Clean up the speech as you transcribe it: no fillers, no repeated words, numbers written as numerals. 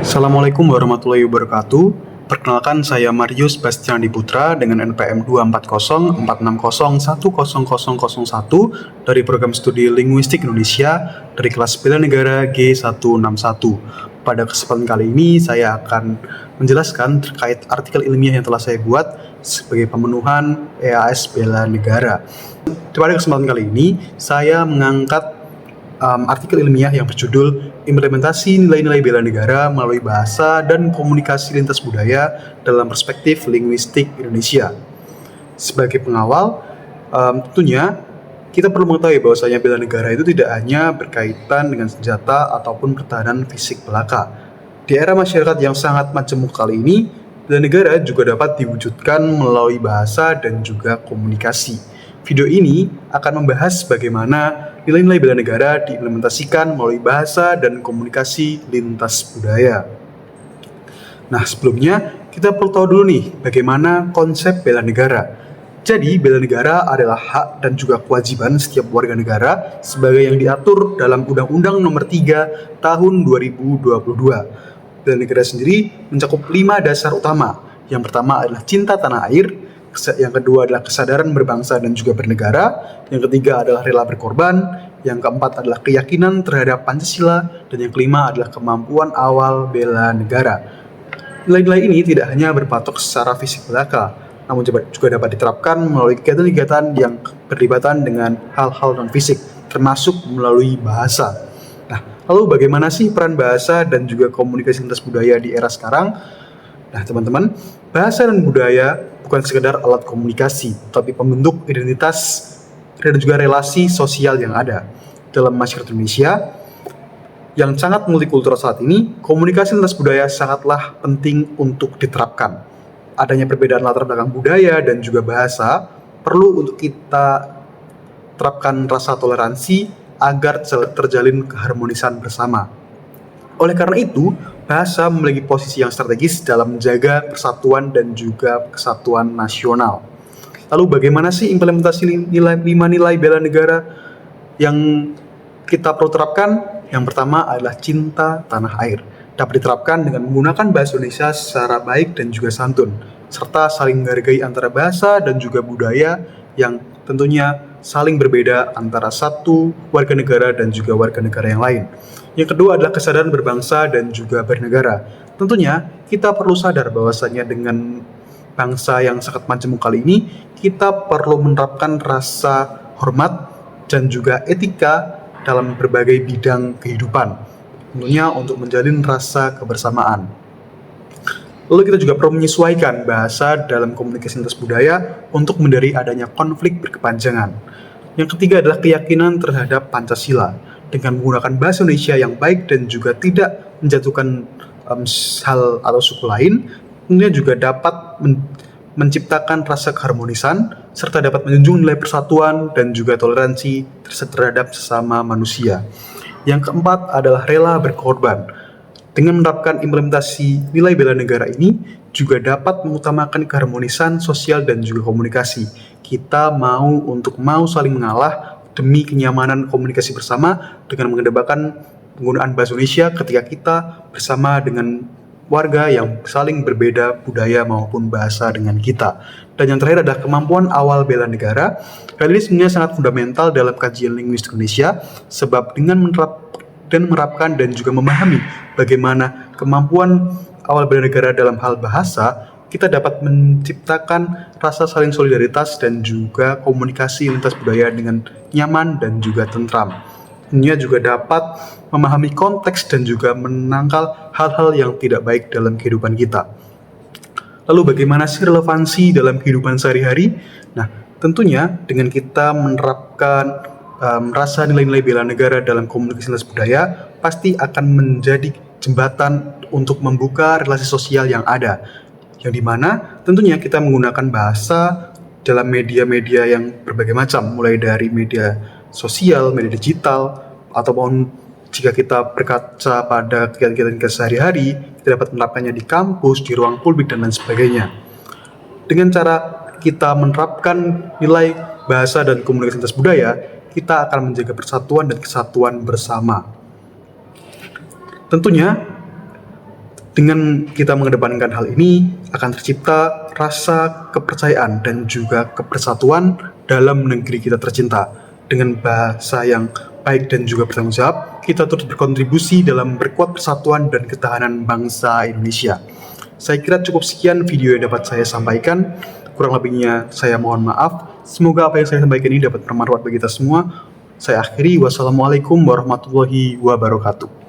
Assalamualaikum warahmatullahi wabarakatuh. Perkenalkan, saya Marius Bastian Diputra dengan NPM 24046010001 dari Program Studi Linguistik Indonesia dari kelas Bela Negara G161. Pada kesempatan kali ini saya akan menjelaskan terkait artikel ilmiah yang telah saya buat sebagai pemenuhan EAS Bela Negara. Pada kesempatan kali ini saya mengangkat artikel ilmiah yang berjudul Implementasi Nilai-Nilai Bela Negara melalui Bahasa dan Komunikasi Lintas Budaya dalam Perspektif Linguistik Indonesia. Sebagai pengawal, tentunya kita perlu mengetahui bahwasanya bela negara itu tidak hanya berkaitan dengan senjata ataupun pertahanan fisik belaka. Di era masyarakat yang sangat majemuk kali ini, bela negara juga dapat diwujudkan melalui bahasa dan juga komunikasi. Video ini akan membahas bagaimana nilai-nilai bela negara diimplementasikan melalui bahasa dan komunikasi lintas budaya. Nah, sebelumnya kita perlu tahu dulu nih bagaimana konsep bela negara. Jadi, bela negara adalah hak dan juga kewajiban setiap warga negara sebagai yang diatur dalam Undang-Undang Nomor 3 Tahun 2022. Bela negara sendiri mencakup 5 dasar utama. Yang pertama adalah cinta tanah air, yang kedua adalah kesadaran berbangsa dan juga bernegara, yang ketiga adalah rela berkorban, yang keempat adalah keyakinan terhadap Pancasila, dan yang kelima adalah kemampuan awal bela negara. Nilai-nilai ini tidak hanya berpatok secara fisik belaka, namun juga dapat diterapkan melalui kegiatan-kegiatan yang berlibatkan dengan hal-hal non-fisik, termasuk melalui bahasa. Nah, lalu bagaimana sih peran bahasa dan juga komunikasi lintas budaya di era sekarang? Nah, teman-teman, bahasa dan budaya bukan sekedar alat komunikasi, tapi pembentuk identitas dan juga relasi sosial yang ada. Dalam masyarakat Indonesia yang sangat multikultural saat ini, komunikasi lintas budaya sangatlah penting untuk diterapkan. Adanya perbedaan latar belakang budaya dan juga bahasa perlu untuk kita terapkan rasa toleransi agar terjalin keharmonisan bersama. Oleh karena itu, bahasa memiliki posisi yang strategis dalam menjaga persatuan dan juga kesatuan nasional. Lalu bagaimana sih implementasi 5 nilai bela negara yang kita perlu terapkan? Yang pertama adalah cinta tanah air. Dapat diterapkan dengan menggunakan bahasa Indonesia secara baik dan juga santun, serta saling menghargai antara bahasa dan juga budaya yang tentunya saling berbeda antara satu warga negara dan juga warga negara yang lain. Yang kedua adalah kesadaran berbangsa dan juga bernegara. Tentunya kita perlu sadar bahwasanya dengan bangsa yang sangat majemuk kali ini, kita perlu menerapkan rasa hormat dan juga etika dalam berbagai bidang kehidupan. Tentunya untuk menjalin rasa kebersamaan. Lalu kita juga perlu menyesuaikan bahasa dalam komunikasi lintas budaya untuk menghindari adanya konflik berkepanjangan. Yang ketiga adalah keyakinan terhadap Pancasila. Dengan menggunakan bahasa Indonesia yang baik dan juga tidak menjatuhkan hal atau suku lain, tentunya juga dapat menciptakan rasa keharmonisan serta dapat menjunjung nilai persatuan dan juga toleransi terhadap sesama manusia. Yang keempat adalah rela berkorban. Dengan menerapkan implementasi nilai bela negara ini juga dapat mengutamakan keharmonisan sosial dan juga komunikasi. Kita mau saling mengalah demi kenyamanan komunikasi bersama dengan mengedepankan penggunaan bahasa Indonesia ketika kita bersama dengan warga yang saling berbeda budaya maupun bahasa dengan kita. Dan yang terakhir adalah kemampuan awal bela negara. Hal ini sebenarnya sangat fundamental dalam kajian linguistik Indonesia, sebab dengan menerapkan dan juga memahami bagaimana kemampuan awal bela negara dalam hal bahasa, kita dapat menciptakan rasa saling solidaritas dan juga komunikasi lintas budaya dengan nyaman dan juga tentram. Tentunya juga dapat memahami konteks dan juga menangkal hal-hal yang tidak baik dalam kehidupan kita. Lalu bagaimana sih relevansi dalam kehidupan sehari-hari? Nah, tentunya dengan kita menerapkan rasa nilai-nilai bela negara dalam komunikasi lintas budaya pasti akan menjadi jembatan untuk membuka relasi sosial yang ada, yang dimana tentunya kita menggunakan bahasa dalam media-media yang berbagai macam, mulai dari media sosial, media digital, ataupun jika kita berkaca pada kegiatan kita sehari-hari, kita dapat menerapkannya di kampus, di ruang publik, dan lain sebagainya. Dengan cara kita menerapkan nilai bahasa dan komunikasi lintas budaya, kita akan menjaga persatuan dan kesatuan bersama. Tentunya Dengan kita mengedepankan hal ini, akan tercipta rasa kepercayaan dan juga kebersatuan dalam negeri kita tercinta. Dengan bahasa yang baik dan juga bertanggung jawab, kita turut berkontribusi dalam memperkuat persatuan dan ketahanan bangsa Indonesia. Saya kira cukup sekian video yang dapat saya sampaikan. Kurang lebihnya saya mohon maaf. Semoga apa yang saya sampaikan ini dapat bermanfaat bagi kita semua. Saya akhiri, wassalamualaikum warahmatullahi wabarakatuh.